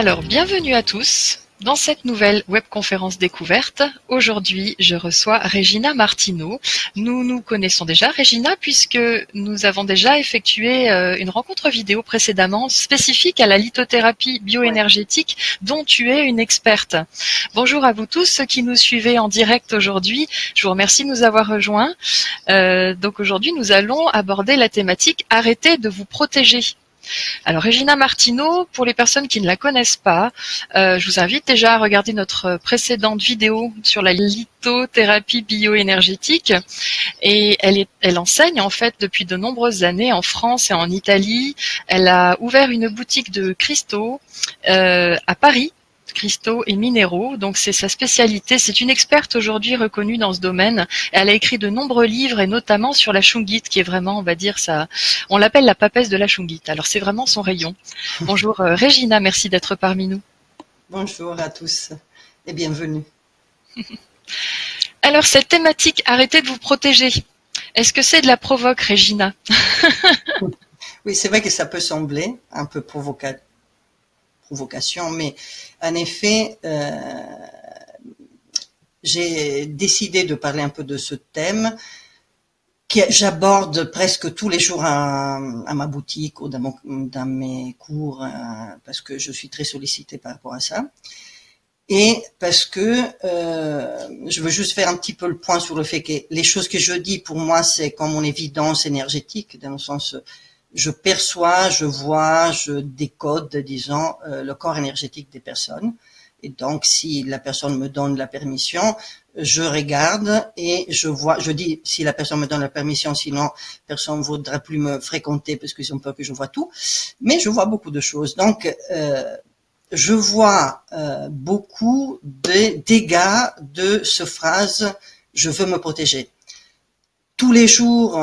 Alors, bienvenue à tous dans cette nouvelle webconférence découverte. Aujourd'hui, je reçois Regina Martineau. Nous nous connaissons déjà, Regina, puisque nous avons déjà effectué une rencontre vidéo précédemment spécifique à la lithothérapie bioénergétique dont tu es une experte. Bonjour à vous tous ceux qui nous suivez en direct aujourd'hui. Je vous remercie de nous avoir rejoints. Donc aujourd'hui, nous allons aborder la thématique « Arrêtez de vous protéger ». Alors Regina Martineau, pour les personnes qui ne la connaissent pas, je vous invite déjà à regarder notre précédente vidéo sur la lithothérapie bioénergétique et elle enseigne en fait depuis de nombreuses années en France et en Italie. Elle a ouvert une boutique de cristaux à Paris. Cristaux et minéraux, donc c'est sa spécialité. C'est une experte aujourd'hui reconnue dans ce domaine. Elle a écrit de nombreux livres et notamment sur la shungite, qui est vraiment, on va dire ça, on l'appelle la papesse de la shungite. Alors c'est vraiment son rayon. Bonjour Regina, merci d'être parmi nous. Bonjour à tous et bienvenue. Alors cette thématique, arrêtez de vous protéger. Est-ce que c'est de la provoque, Regina? Oui, c'est vrai que ça peut sembler un peu provocation, mais en effet, j'ai décidé de parler un peu de ce thème que j'aborde presque tous les jours à ma boutique ou dans mes cours, parce que je suis très sollicitée par rapport à ça. Et parce que je veux juste faire un petit peu le point sur le fait que les choses que je dis, pour moi, c'est comme une évidence énergétique, dans le sens je perçois, je vois, je décode, disons, le corps énergétique des personnes. Et donc, si la personne me donne la permission, je regarde et je vois, je dis si la personne me donne la permission, sinon personne ne voudra plus me fréquenter parce qu'ils ont peur que je vois tout. Mais je vois beaucoup de choses. Donc, je vois beaucoup de dégâts de ce phrase « je veux me protéger ». Tous les jours,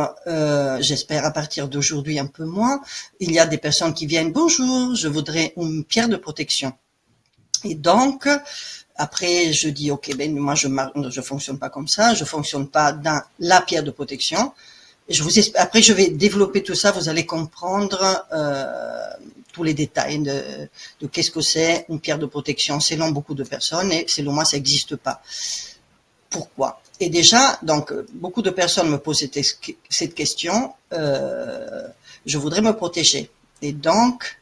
j'espère à partir d'aujourd'hui un peu moins, il y a des personnes qui viennent « Bonjour, je voudrais une pierre de protection ». Et donc, après, je dis « Ok, ben moi je fonctionne pas comme ça, je fonctionne pas dans la pierre de protection ». Après, je vais développer tout ça, vous allez comprendre tous les détails de qu'est-ce que c'est une pierre de protection selon beaucoup de personnes et selon moi, ça n'existe pas. Pourquoi? Et déjà, donc, beaucoup de personnes me posent cette question. Je voudrais me protéger. Et donc,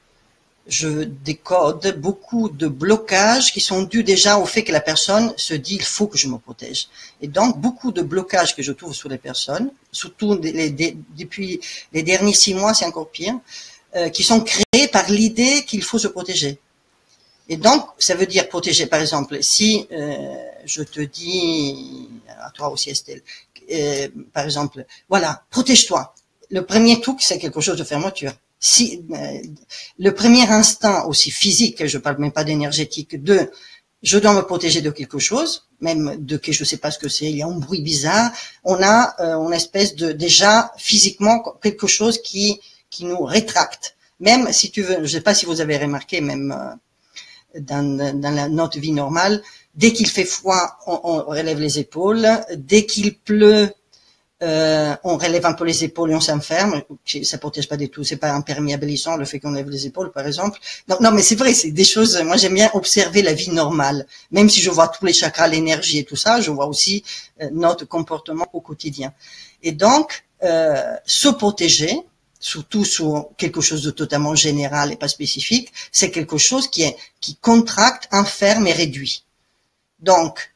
je décode beaucoup de blocages qui sont dus déjà au fait que la personne se dit « il faut que je me protège ». Et donc, beaucoup de blocages que je trouve sur les personnes, surtout depuis les derniers 6 mois, c'est encore pire, qui sont créés par l'idée qu'il faut se protéger. Et donc, ça veut dire protéger. Par exemple, si je te dis, à toi aussi Estelle, par exemple, voilà, protège-toi. Le premier truc, c'est quelque chose de fermeture. Si le premier instinct aussi physique, je parle même pas d'énergétique, je dois me protéger de quelque chose, même de que je sais pas ce que c'est, il y a un bruit bizarre, on a une espèce de déjà physiquement quelque chose qui nous rétracte. Même si tu veux, je sais pas si vous avez remarqué, même dans notre vie normale, dès qu'il fait froid, on relève les épaules, dès qu'il pleut, on relève un peu les épaules et on s'enferme. Ça protège pas du tout, c'est pas imperméabilisant le fait qu'on lève les épaules, par exemple. Non, mais c'est vrai, c'est des choses. Moi, j'aime bien observer la vie normale, même si je vois tous les chakras, l'énergie et tout ça, je vois aussi notre comportement au quotidien. Et donc, se protéger, surtout sur quelque chose de totalement général et pas spécifique, c'est quelque chose qui contracte, enferme et réduit. Donc,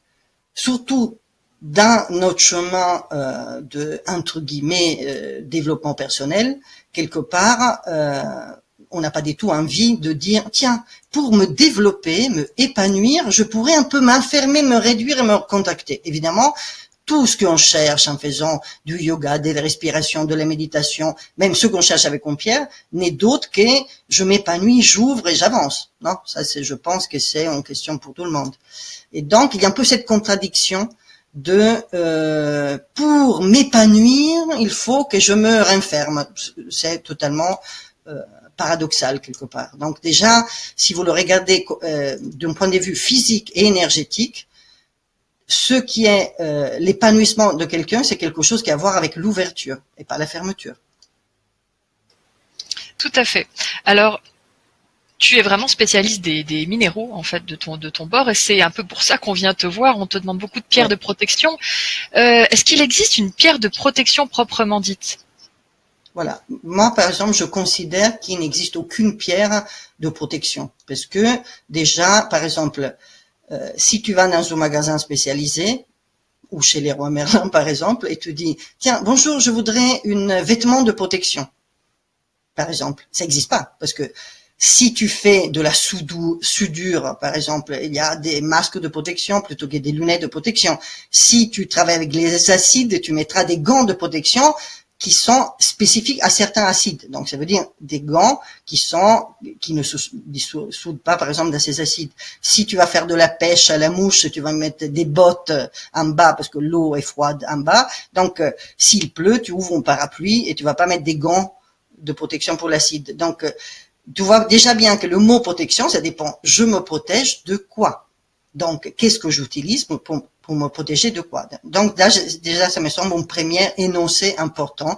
surtout dans notre chemin de, entre guillemets, développement personnel, quelque part, on n'a pas du tout envie de dire, tiens, pour me développer, me épanouir, je pourrais un peu m'enfermer, me réduire et me contacter. Évidemment, tout ce qu'on cherche en faisant du yoga, de la respiration, de la méditation, même ce qu'on cherche avec Pierre, n'est d'autre que je m'épanouis, j'ouvre et j'avance. Non, ça c'est, je pense que c'est une question pour tout le monde. Et donc, il y a un peu cette contradiction pour m'épanouir, il faut que je me renferme. C'est totalement paradoxal quelque part. Donc déjà, si vous le regardez d'un point de vue physique et énergétique, ce qui est l'épanouissement de quelqu'un, c'est quelque chose qui a à voir avec l'ouverture et pas la fermeture. Tout à fait. Alors, tu es vraiment spécialiste des minéraux en fait de ton bord et c'est un peu pour ça qu'on vient te voir. On te demande beaucoup de pierres de protection. Est-ce qu'il existe une pierre de protection proprement dite? Voilà. Moi, par exemple, je considère qu'il n'existe aucune pierre de protection. Parce que, déjà, par exemple, si tu vas dans un magasin spécialisé, ou chez Leroy Merlin, par exemple, et tu dis, tiens, bonjour, je voudrais une vêtement de protection. Par exemple, ça n'existe pas. Parce que si tu fais de la soudure, par exemple, il y a des masques de protection plutôt que des lunettes de protection. Si tu travailles avec les acides, tu mettras des gants de protection qui sont spécifiques à certains acides. Donc, ça veut dire des gants qui ne se dissoudent pas, par exemple, dans ces acides. Si tu vas faire de la pêche à la mouche, tu vas mettre des bottes en bas parce que l'eau est froide en bas. Donc, s'il pleut, tu ouvres un parapluie et tu vas pas mettre des gants de protection pour l'acide. Donc, tu vois déjà bien que le mot protection, ça dépend. Je me protège de quoi? Donc, qu'est-ce que j'utilise pour me protéger de quoi? Donc, là, déjà, ça me semble un premier énoncé important.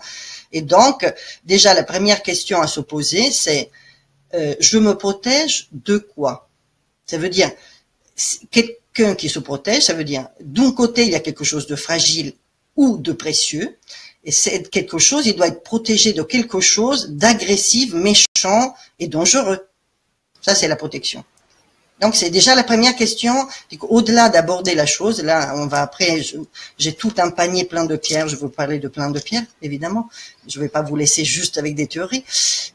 Et donc, déjà, la première question à se poser, c'est je me protège de quoi? Ça veut dire, quelqu'un qui se protège, ça veut dire, d'un côté, il y a quelque chose de fragile ou de précieux, et c'est quelque chose, il doit être protégé de quelque chose d'agressif, méchant et dangereux. Ça, c'est la protection. Donc, c'est déjà la première question. Au-delà d'aborder la chose, là, on va après, j'ai tout un panier plein de pierres. Je vais vous parler de plein de pierres, évidemment. Je ne vais pas vous laisser juste avec des théories.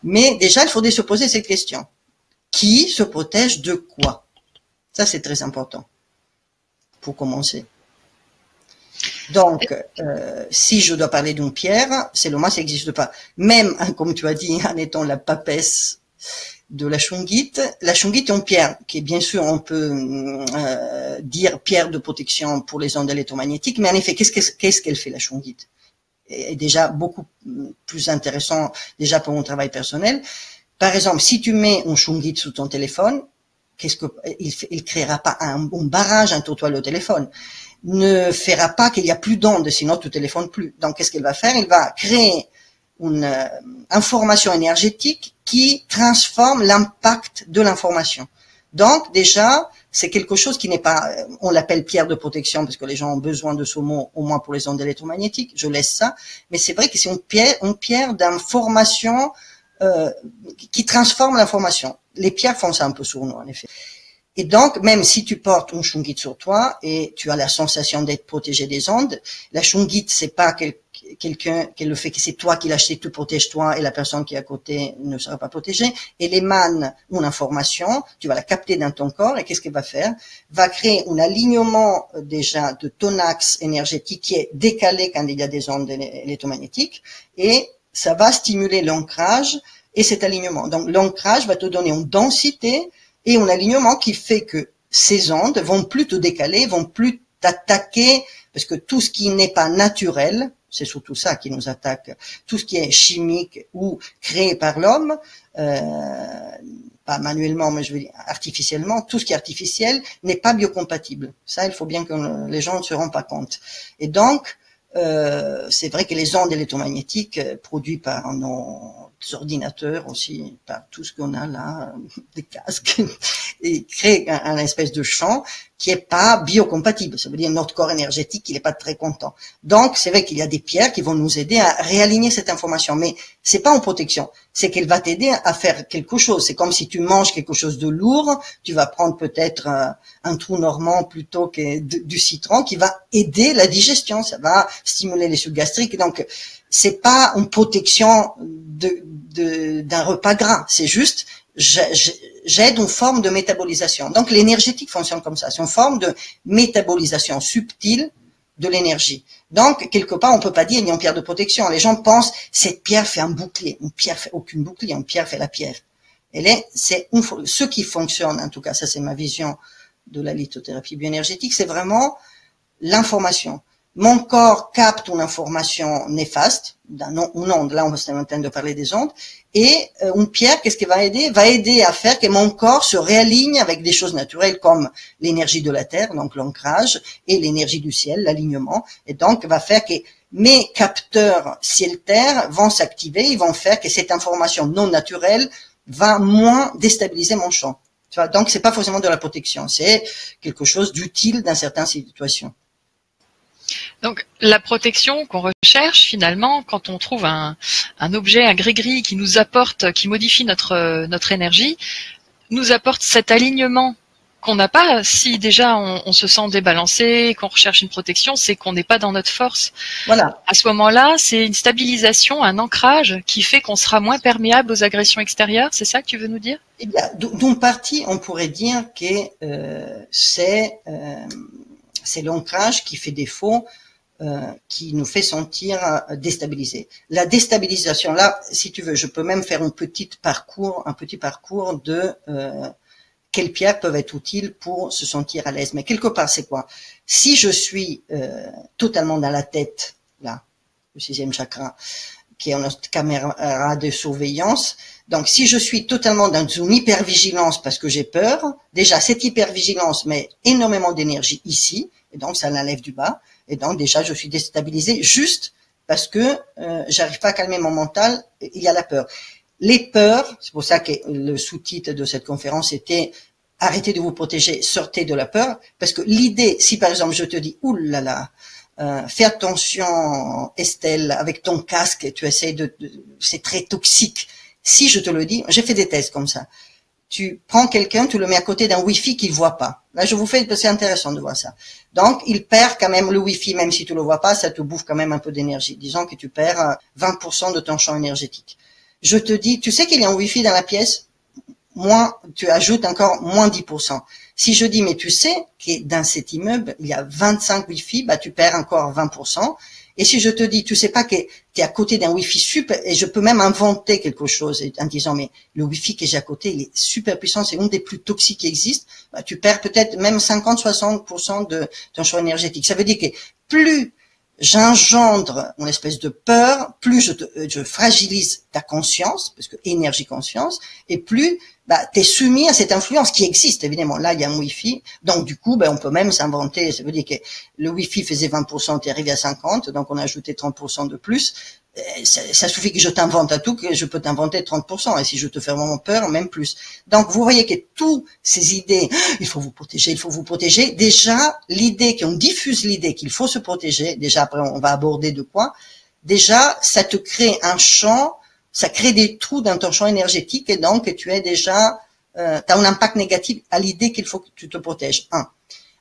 Mais déjà, il faudrait se poser cette question. Qui se protège de quoi? Ça, c'est très important. Pour commencer. Donc, si je dois parler d'une pierre, c'est le moins, ça n'existe pas. Même, comme tu as dit, en étant la papesse de la shungite. La shungite est une pierre qui est, bien sûr, on peut dire pierre de protection pour les ondes électromagnétiques, mais en effet, qu'est-ce qu'elle fait, la shungite? Et déjà beaucoup plus intéressant déjà pour mon travail personnel. Par exemple, si tu mets un shungite sous ton téléphone, il créera pas un barrage entre toi et le téléphone, ne fera pas qu'il y a plus d'ondes, sinon tu téléphones plus. Donc, qu'est-ce qu'elle va faire? Il va créer une information énergétique qui transforme l'impact de l'information. Donc, déjà, c'est quelque chose qui n'est pas, on l'appelle pierre de protection parce que les gens ont besoin de ce mot au moins pour les ondes électromagnétiques. Je laisse ça. Mais c'est vrai que c'est une pierre d'information qui transforme l'information. Les pierres font ça un peu sur nous, en effet. Et donc, même si tu portes une shungite sur toi et tu as la sensation d'être protégé des ondes, la shungite, c'est pas quelqu'un qui le fait que c'est toi qui l'as acheté, tu protèges toi et la personne qui est à côté ne sera pas protégée. Elle émane une information, tu vas la capter dans ton corps et qu'est-ce qu'elle va faire? Va créer un alignement déjà de ton axe énergétique qui est décalé quand il y a des ondes électromagnétiques et ça va stimuler l'ancrage et cet alignement. Donc, l'ancrage va te donner une densité et un alignement qui fait que ces ondes vont plus te décaler, vont plus t'attaquer, parce que tout ce qui n'est pas naturel, c'est surtout ça qui nous attaque, tout ce qui est chimique ou créé par l'homme, pas manuellement, mais je veux dire artificiellement, tout ce qui est artificiel n'est pas biocompatible. Ça, il faut bien que les gens ne se rendent pas compte. Et donc, c'est vrai que les ondes électromagnétiques produites par nos ordinateurs aussi, par tout ce qu'on a là, des casques, et créent un espèce de champ qui est pas biocompatible. Ça veut dire notre corps énergétique, il n'est pas très content. Donc, c'est vrai qu'il y a des pierres qui vont nous aider à réaligner cette information, mais c'est pas en protection. C'est qu'elle va t'aider à faire quelque chose. C'est comme si tu manges quelque chose de lourd, tu vas prendre peut-être un trou normand plutôt que du citron qui va aider la digestion. Ça va stimuler les sucs gastriques. Donc, c'est pas une protection d'un repas gras. C'est juste, j'aide une forme de métabolisation. Donc, l'énergétique fonctionne comme ça. C'est une forme de métabolisation subtile de l'énergie. Donc, quelque part, on peut pas dire il y a une pierre de protection. Les gens pensent, cette pierre fait un bouclier. Une pierre fait aucune bouclier. Une pierre fait la pierre. Ce qui fonctionne, en tout cas, ça c'est ma vision de la lithothérapie bioénergétique, c'est vraiment l'information. Mon corps capte une information néfaste, une onde, là on est en train de parler des ondes, et une pierre, qu'est-ce qu'elle va aider? Va aider à faire que mon corps se réaligne avec des choses naturelles comme l'énergie de la terre, donc l'ancrage, et l'énergie du ciel, l'alignement, et donc va faire que mes capteurs ciel-terre vont s'activer, ils vont faire que cette information non naturelle va moins déstabiliser mon champ. Tu vois, donc c'est pas forcément de la protection, c'est quelque chose d'utile dans certaines situations. Donc la protection qu'on recherche finalement, quand on trouve un objet, un gris-gris qui nous apporte, qui modifie notre énergie, nous apporte cet alignement qu'on n'a pas. Si déjà on se sent débalancé, qu'on recherche une protection, c'est qu'on n'est pas dans notre force. Voilà. À ce moment-là, c'est une stabilisation, un ancrage qui fait qu'on sera moins perméable aux agressions extérieures. C'est ça que tu veux nous dire? Eh bien, d'une partie, on pourrait dire que c'est l'ancrage qui fait défaut, qui nous fait sentir déstabilisés. La déstabilisation, là, si tu veux, je peux même faire un petit parcours de quelles pierres peuvent être utiles pour se sentir à l'aise. Mais quelque part, c'est quoi? Si je suis totalement dans la tête, là, le 6e chakra, qui est notre caméra de surveillance. Donc, si je suis totalement dans une hypervigilance parce que j'ai peur, déjà, cette hypervigilance met énormément d'énergie ici, et donc ça l'enlève du bas, et donc déjà, je suis déstabilisé juste parce que j'arrive pas à calmer mon mental, il y a la peur. Les peurs, c'est pour ça que le sous-titre de cette conférence était « Arrêtez de vous protéger, sortez de la peur », parce que l'idée, si par exemple je te dis « Ouh là là », fais attention, Estelle, avec ton casque, tu essaies c'est très toxique. Si je te le dis, j'ai fait des tests comme ça. Tu prends quelqu'un, tu le mets à côté d'un Wi-Fi qu'il voit pas. Là, je vous fais, c'est intéressant de voir ça. Donc, il perd quand même le Wi-Fi, même si tu le vois pas, ça te bouffe quand même un peu d'énergie. Disons que tu perds 20% de ton champ énergétique. Je te dis, tu sais qu'il y a un Wi-Fi dans la pièce? Tu ajoutes encore moins 10%. Si je dis, mais tu sais que dans cet immeuble, il y a 25 Wi-Fi, bah, tu perds encore 20%. Et si je te dis, tu sais pas que tu es à côté d'un Wi-Fi super, et je peux même inventer quelque chose en disant, mais le Wi-Fi que j'ai à côté, il est super puissant, c'est une des plus toxiques qui existent, bah, tu perds peut-être même 50-60% de ton champ énergétique. Ça veut dire que plus j'engendre une espèce de peur, plus je fragilise ta conscience, parce que énergie conscience, et plus t'es soumis à cette influence qui existe, évidemment. Là, il y a un Wi-Fi, donc du coup, on peut même s'inventer, ça veut dire que le Wi-Fi faisait 20%, tu es arrivé à 50%, donc on a ajouté 30% de plus. Ça suffit que je t'invente à tout, que je peux t'inventer 30%, et si je te fais vraiment peur, même plus. Donc, vous voyez que toutes ces idées, il faut vous protéger, déjà, l'idée qu'on diffuse l'idée qu'il faut se protéger, déjà après on va aborder de quoi, déjà, ça te crée un champ, ça crée des trous dans ton champ énergétique, et donc tu es déjà, t'as un impact négatif à l'idée qu'il faut que tu te protèges.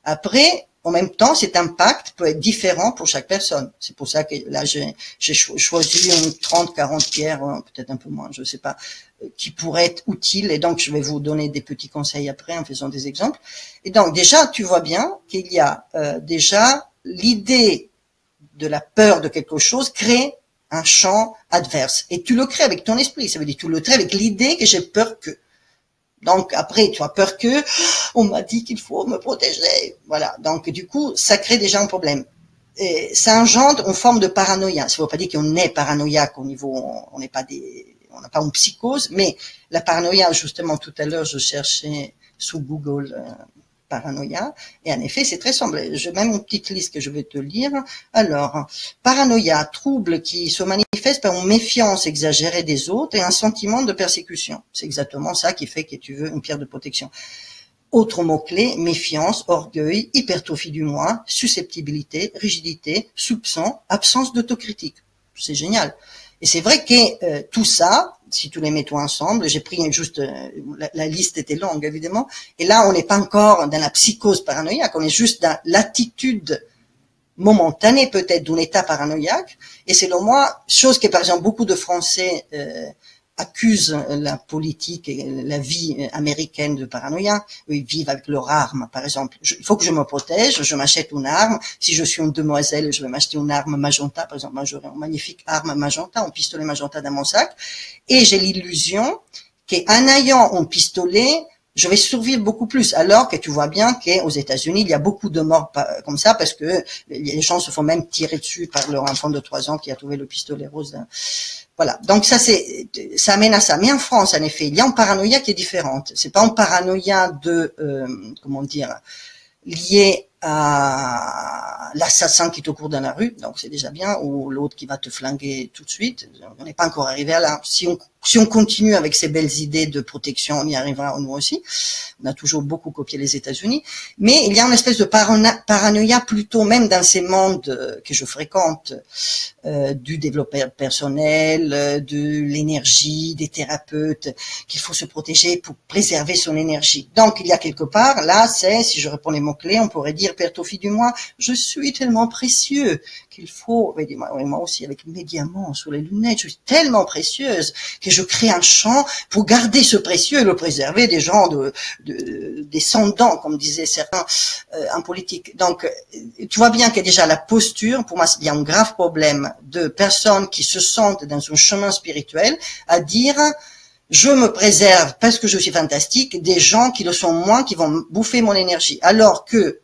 Après, en même temps, cet impact peut être différent pour chaque personne. C'est pour ça que là, j'ai choisi 30-40 pierres, peut-être un peu moins, je sais pas, qui pourraient être utiles. Et donc, je vais vous donner des petits conseils après en faisant des exemples. Et donc, déjà, tu vois bien qu'il y a déjà l'idée de la peur de quelque chose crée un champ adverse. Et tu le crées avec ton esprit. Ça veut dire, tu le crées avec l'idée que j'ai peur que. Donc après, tu as peur que on m'a dit qu'il faut me protéger. Voilà. Donc du coup, ça crée déjà un problème. Et ça engendre une forme de paranoïa. Ça ne veut pas dire qu'on est paranoïaque au niveau, on n'est pas on n'a pas une psychose, mais la paranoïa, justement, tout à l'heure, je cherchais sous Google paranoïa, et en effet, c'est très semblable. J'ai même une petite liste que je vais te lire. Alors, paranoïa, trouble qui se manifeste par une méfiance exagérée des autres et un sentiment de persécution. C'est exactement ça qui fait que tu veux une pierre de protection. Autres mots-clés, méfiance, orgueil, hypertrophie du moi, susceptibilité, rigidité, soupçon, absence d'autocritique. C'est génial. Et c'est vrai que tout ça, si tu les mets toi ensemble, j'ai pris juste, la liste était longue évidemment, et là on n'est pas encore dans la psychose paranoïaque, on est juste dans l'attitude momentanée peut-être d'un état paranoïaque, et selon moi, chose que par exemple beaucoup de Français accusent la politique et la vie américaine de paranoïa. Ils vivent avec leur arme, par exemple. Il faut que je me protège, je m'achète une arme. Si je suis une demoiselle, je vais m'acheter une arme magenta, par exemple. Moi, j'aurai une magnifique arme magenta, un pistolet magenta dans mon sac. Et j'ai l'illusion qu'en ayant un pistolet, je vais survivre beaucoup plus. Alors que tu vois bien qu'aux États-Unis, il y a beaucoup de morts comme ça parce que les gens se font même tirer dessus par leur enfant de 3 ans qui a trouvé le pistolet rose. Voilà. Donc ça amène à ça. Mais en France, en effet, il y a une paranoïa qui est différente. C'est pas une paranoïa de, comment dire, liée à l'assassin qui te court dans la rue, donc c'est déjà bien, ou l'autre qui va te flinguer tout de suite. On n'est pas encore arrivé à là. Si on si on continue avec ces belles idées de protection, on y arrivera nous aussi. On a toujours beaucoup copié les États-Unis, mais il y a une espèce de paranoïa plutôt même dans ces mondes que je fréquente, du développeur personnel, de l'énergie, des thérapeutes, qu'il faut se protéger pour préserver son énergie. Donc il y a quelque part, là, si je réponds les mots-clés, on pourrait dire, Père Tophi du moi, je suis tellement précieux qu'il faut, et moi aussi avec mes diamants sous les lunettes, je suis tellement précieuse que je crée un champ pour garder ce précieux et le préserver des gens descendants, comme disaient certains en politique. Donc, tu vois bien qu'il y a déjà la posture, pour moi, il y a un grave problème de personnes qui se sentent dans un chemin spirituel à dire je me préserve parce que je suis fantastique des gens qui le sont moins, qui vont bouffer mon énergie, alors que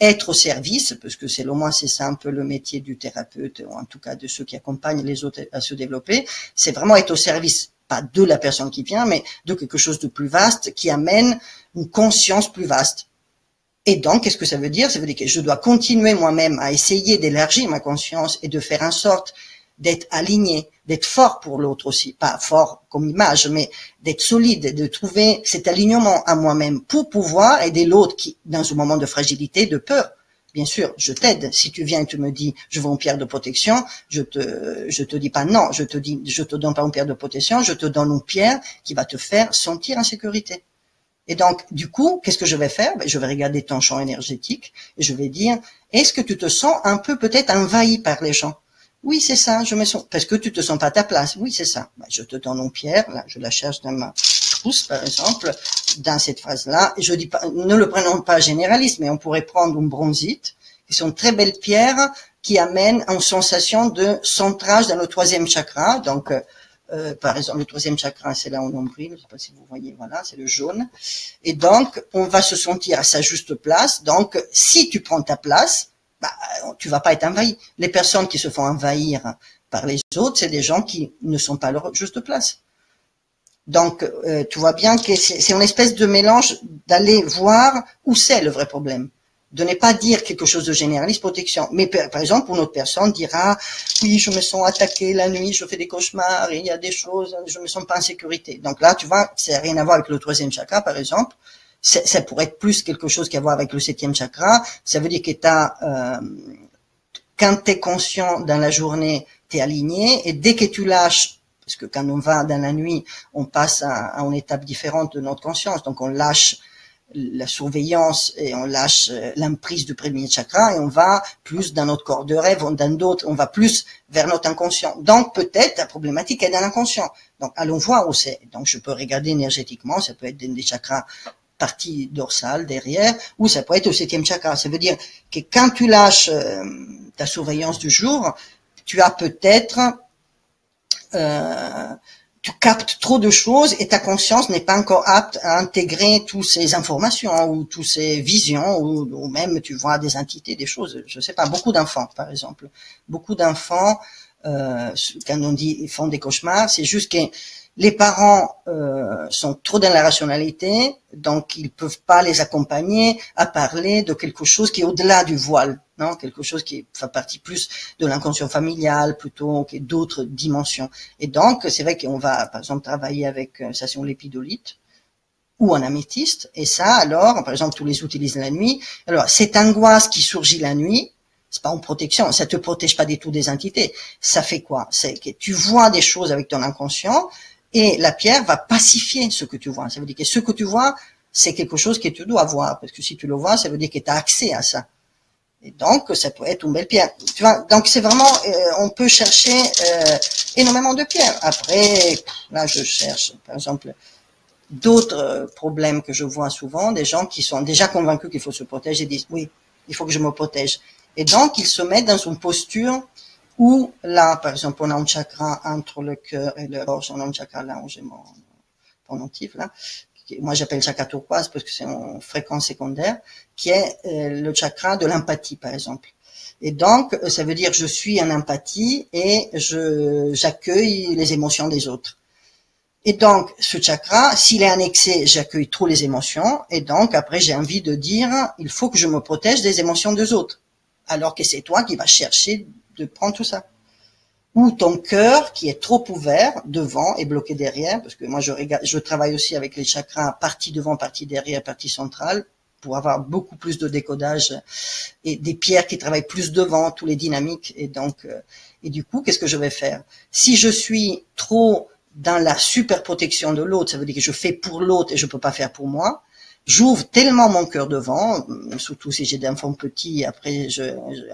être au service, parce que c'est au moins c'est ça un peu le métier du thérapeute, ou en tout cas de ceux qui accompagnent les autres à se développer, c'est vraiment être au service, pas de la personne qui vient, mais de quelque chose de plus vaste qui amène une conscience plus vaste. Et donc, qu'est-ce que ça veut dire? Ça veut dire que je dois continuer moi-même à essayer d'élargir ma conscience et de faire en sorte d'être aligné, d'être fort pour l'autre aussi, pas fort comme image, mais d'être solide, de trouver cet alignement à moi-même pour pouvoir aider l'autre qui, dans un moment de fragilité, de peur. Bien sûr, je t'aide. Si tu viens et tu me dis, je veux une pierre de protection, je te dis pas non, je te donne pas une pierre de protection, je te donne une pierre qui va te faire sentir en sécurité. Et donc, du coup, qu'est-ce que je vais faire? Je vais regarder ton champ énergétique et je vais dire, est-ce que tu te sens un peu peut-être envahi par les gens? Oui, c'est ça, je me sens, parce que tu te sens pas à ta place. Oui, c'est ça. Je te donne une pierre, là, je la cherche dans ma trousse, par exemple, dans cette phrase-là. Je dis pas, ne le prenons pas généraliste, mais on pourrait prendre une bronzite, qui sont très belles pierres, qui amènent une sensation de centrage dans le troisième chakra. Donc, par exemple, le troisième chakra, c'est là au nombril, je ne sais pas si vous voyez, voilà, c'est le jaune. Et donc, on va se sentir à sa juste place. Donc, si tu prends ta place, tu vas pas être envahi. Les personnes qui se font envahir par les autres, c'est des gens qui ne sont pas à leur juste place. Donc, tu vois bien que c'est une espèce de mélange d'aller voir où c'est le vrai problème. De ne pas dire quelque chose de généraliste, protection. Mais par exemple, une autre personne dira, oui, je me sens attaqué la nuit, je fais des cauchemars, et il y a des choses, je me sens pas en sécurité. Donc là, tu vois, ça n'a rien à voir avec le troisième chakra, par exemple. Ça pourrait être plus quelque chose qui a à voir avec le septième chakra. Ça veut dire que quand tu es conscient dans la journée, tu es aligné, et dès que tu lâches, parce que quand on va dans la nuit, on passe à une étape différente de notre conscience, donc on lâche la surveillance et on lâche l'emprise du premier chakra et on va plus dans notre corps de rêve, dans d'autres, on va plus vers notre inconscient. Donc peut-être la problématique est dans l'inconscient. Donc allons voir où c'est. Donc je peux regarder énergétiquement, ça peut être des chakras partie dorsale derrière, ou ça peut être au septième chakra. Ça veut dire que quand tu lâches ta surveillance du jour, tu as peut-être tu captes trop de choses et ta conscience n'est pas encore apte à intégrer toutes ces informations ou toutes ces visions ou même tu vois des entités, des choses. Je sais pas, beaucoup d'enfants par exemple. Beaucoup d'enfants, quand on dit ils font des cauchemars, c'est juste que les parents sont trop dans la rationalité, donc ils peuvent pas les accompagner à parler de quelque chose qui est au-delà du voile, non, quelque chose qui fait partie plus de l'inconscient familial plutôt que d'autres dimensions. Et donc c'est vrai qu'on va par exemple travailler avec ça c'est un lépidolite ou un améthyste, et ça alors par exemple tous les utilisent la nuit. Alors cette angoisse qui surgit la nuit, c'est pas une protection, ça te protège pas du tout des entités. Ça fait quoi? C'est que tu vois des choses avec ton inconscient. Et la pierre va pacifier ce que tu vois. Ça veut dire que ce que tu vois, c'est quelque chose que tu dois voir. Parce que si tu le vois, ça veut dire que tu as accès à ça. Et donc, ça peut être une belle pierre. Tu vois, donc c'est vraiment, on peut chercher énormément de pierres. Après, là, je cherche, par exemple, d'autres problèmes que je vois souvent, des gens qui sont déjà convaincus qu'il faut se protéger et disent, oui, il faut que je me protège. Et donc, ils se mettent dans une posture où là, par exemple, on a un chakra entre le cœur et le gorge, on a un chakra là où j'ai mon pendentif là, moi j'appelle chakra turquoise parce que c'est une fréquence secondaire, qui est le chakra de l'empathie par exemple. Et donc, ça veut dire je suis en empathie et j'accueille les émotions des autres. Et donc, ce chakra, s'il est en excès, j'accueille trop les émotions, et donc après j'ai envie de dire, il faut que je me protège des émotions des autres, alors que c'est toi qui vas chercher de prendre tout ça. ou ton cœur qui est trop ouvert devant et bloqué derrière, parce que moi je travaille aussi avec les chakras partie devant, partie derrière, partie centrale, pour avoir beaucoup plus de décodage et des pierres qui travaillent plus devant, tous les dynamiques. Et donc, et du coup, qu'est-ce que je vais faire? Si je suis trop dans la super protection de l'autre, ça veut dire que je fais pour l'autre et je peux pas faire pour moi. J'ouvre tellement mon cœur devant, surtout si j'ai des enfants petits. Après,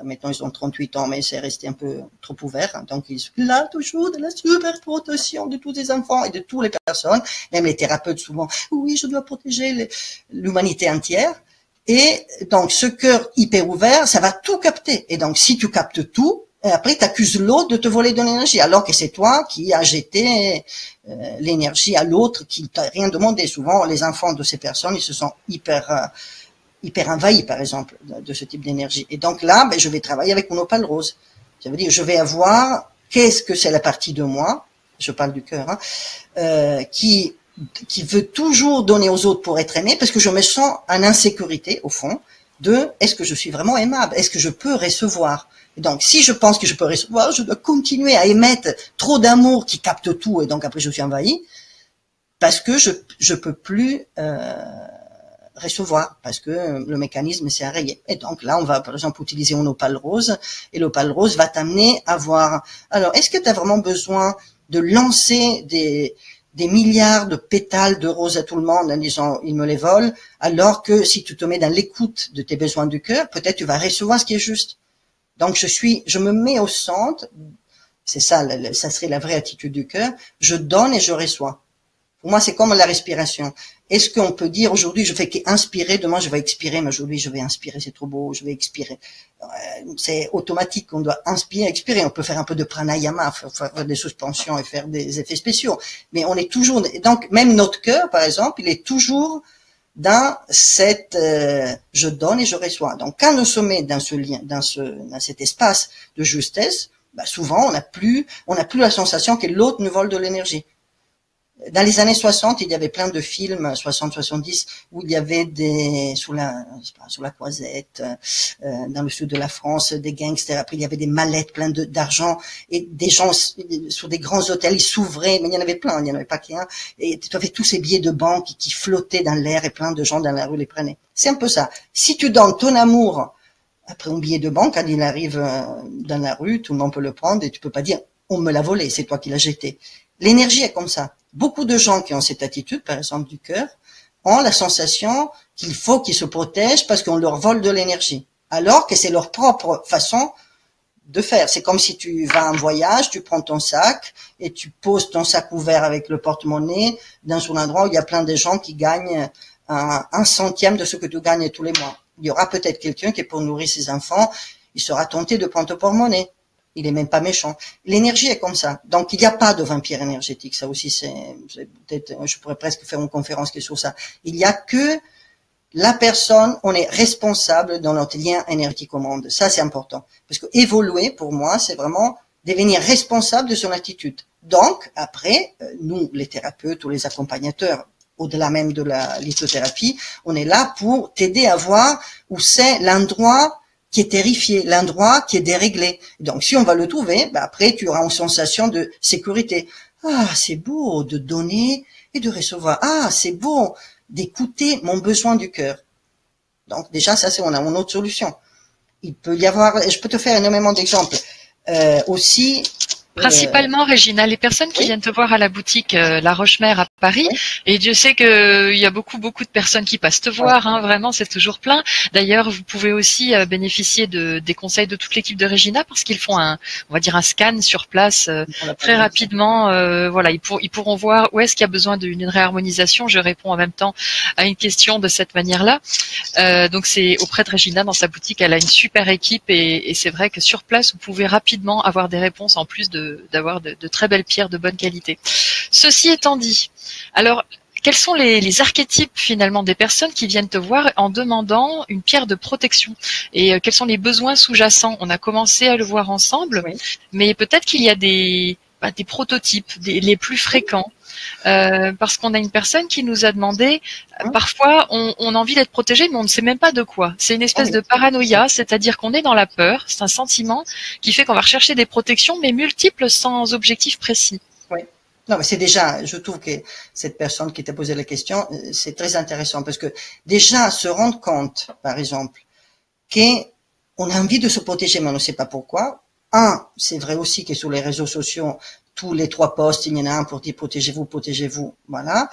maintenant ils ont 38 ans, mais c'est resté un peu trop ouvert. Donc ils sont là toujours de la super protection de tous les enfants et de toutes les personnes, même les thérapeutes souvent. Oui, je dois protéger l'humanité entière. Et donc ce cœur hyper ouvert, ça va tout capter. Et donc si tu captes tout, et après tu accuses l'autre de te voler de l'énergie, alors que c'est toi qui as jeté l'énergie à l'autre qui t'a rien demandé. Souvent, les enfants de ces personnes, ils se sont hyper envahis, par exemple, de ce type d'énergie. Et donc là, je vais travailler avec mon opale rose. Ça veut dire, je vais avoir, qu'est-ce que c'est la partie de moi, je parle du cœur, qui veut toujours donner aux autres pour être aimé, parce que je me sens en insécurité, au fond, de est-ce que je suis vraiment aimable? Est-ce que je peux recevoir? Et donc, si je pense que je peux recevoir, je dois continuer à émettre trop d'amour qui capte tout, et donc après je suis envahi, parce que je peux plus recevoir, parce que le mécanisme s'est arrêté. Et donc là, on va par exemple utiliser une opale rose, et l'opale rose va t'amener à voir, alors est-ce que tu as vraiment besoin de lancer des milliards de pétales de roses à tout le monde en disant ils me les volent, alors que si tu te mets dans l'écoute de tes besoins du cœur, peut-être tu vas recevoir ce qui est juste. Donc je me mets au centre, c'est ça, ça serait la vraie attitude du cœur, je donne et je reçois. Pour moi, c'est comme la respiration. Est-ce qu'on peut dire aujourd'hui je fais qu'inspirer, demain je vais expirer, mais aujourd'hui je vais inspirer, c'est trop beau, je vais expirer. C'est automatique, on doit inspirer, expirer. On peut faire un peu de pranayama, faire des suspensions et faire des effets spéciaux. Mais on est toujours, donc même notre cœur, par exemple, il est toujours dans cette je donne et je reçois. Donc quand nous sommes dans ce lien, dans cet espace de justesse, souvent on n'a plus la sensation que l'autre nous vole de l'énergie. Dans les années 60, il y avait plein de films, 60-70, où il y avait sous la Croisette, dans le sud de la France, des gangsters. Après, il y avait des mallettes pleines d'argent et des gens sur des grands hôtels, ils s'ouvraient, mais il y en avait plein, il n'y en avait pas qu'un. Et tu avais tous ces billets de banque qui flottaient dans l'air et plein de gens dans la rue les prenaient. C'est un peu ça. Si tu donnes ton amour après un billet de banque, quand il arrive dans la rue, tout le monde peut le prendre et tu peux pas dire on me l'a volé, c'est toi qui l'as jeté. L'énergie est comme ça. Beaucoup de gens qui ont cette attitude, par exemple du cœur, ont la sensation qu'il faut qu'ils se protègent parce qu'on leur vole de l'énergie. Alors que c'est leur propre façon de faire. C'est comme si tu vas en voyage, tu prends ton sac et tu poses ton sac ouvert avec le porte-monnaie dans un endroit où il y a plein de gens qui gagnent un centième de ce que tu gagnes tous les mois. Il y aura peut-être quelqu'un qui, pour nourrir ses enfants, il sera tenté de prendre ton porte-monnaie. Il est même pas méchant. L'énergie est comme ça. Donc, il n'y a pas de vampire énergétique. Ça aussi, c'est peut-être, je pourrais presque faire une conférence qui est sur ça. Il y a que la personne, on est responsable dans notre lien énergétique au monde. Ça, c'est important. Parce que évoluer, pour moi, c'est vraiment devenir responsable de son attitude. Donc, après, nous, les thérapeutes ou les accompagnateurs, au-delà même de la lithothérapie, on est là pour t'aider à voir où c'est l'endroit qui est terrifié, l'endroit qui est déréglé. Donc, si on va le trouver, après, tu auras une sensation de sécurité. Ah, c'est beau de donner et de recevoir. Ah, c'est beau d'écouter mon besoin du cœur. Donc, déjà, ça, on a une autre solution. Il peut y avoir, je peux te faire énormément d'exemples. Aussi, principalement, Régina, les personnes qui viennent te voir à la boutique La Roche-Mère à Paris, et Dieu sait qu'il y a beaucoup de personnes qui passent te voir, hein, vraiment, c'est toujours plein. D'ailleurs, vous pouvez aussi bénéficier des conseils de toute l'équipe de Régina parce qu'ils font on va dire un scan sur place très rapidement. Voilà, ils pourront voir où est-ce qu'il y a besoin d'une réharmonisation. Je réponds en même temps à une question de cette manière-là. Donc, c'est auprès de Régina dans sa boutique. Elle a une super équipe et c'est vrai que sur place, vous pouvez rapidement avoir des réponses en plus d'avoir de très belles pierres de bonne qualité. Ceci étant dit, alors quels sont les archétypes finalement des personnes qui viennent te voir en demandant une pierre de protection et quels sont les besoins sous-jacents? On a commencé à le voir ensemble, mais peut-être qu'il y a des des prototypes, les plus fréquents. Parce qu'on a une personne qui nous a demandé, parfois on a envie d'être protégé, mais on ne sait même pas de quoi. C'est une espèce de paranoïa, c'est-à-dire qu'on est dans la peur, c'est un sentiment qui fait qu'on va rechercher des protections, mais multiples sans objectif précis. Oui. Non, mais c'est déjà, je trouve que cette personne qui t'a posé la question, c'est très intéressant parce que déjà se rendre compte, par exemple, qu'on a envie de se protéger, mais on ne sait pas pourquoi. C'est vrai aussi que sur les réseaux sociaux, tous les 3 posts, il y en a un pour dire protégez-vous, voilà.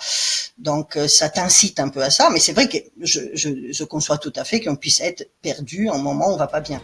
Donc ça t'incite un peu à ça, mais c'est vrai que je conçois tout à fait qu'on puisse être perdu en moment où on va pas bien.